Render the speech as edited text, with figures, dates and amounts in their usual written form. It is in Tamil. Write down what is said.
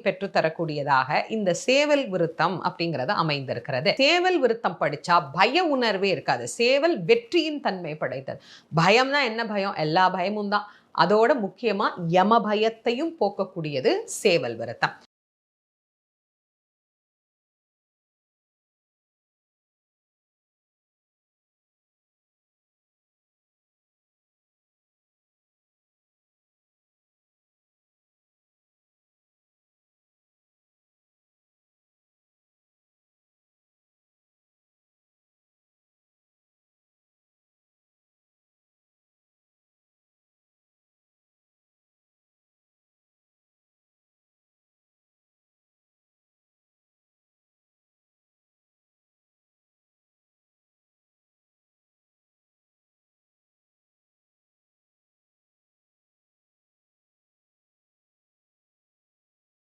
பெற்றுத்தரக்கூடியதாக இந்த சேவல் விருத்தம் அப்படிங்கிறது அமைந்திருக்கிறது. சேவல் விருத்தம் படிச்சா பய உணர்வே இருக்காது. சேவல் வெற்றியின் தன்மை படைத்தது. பயம்னா என்ன பயம்? எல்லா பயமும் தான். அதோட முக்கியமா யம பயத்தையும் போக்கக்கூடியது சேவல் விருத்தம்.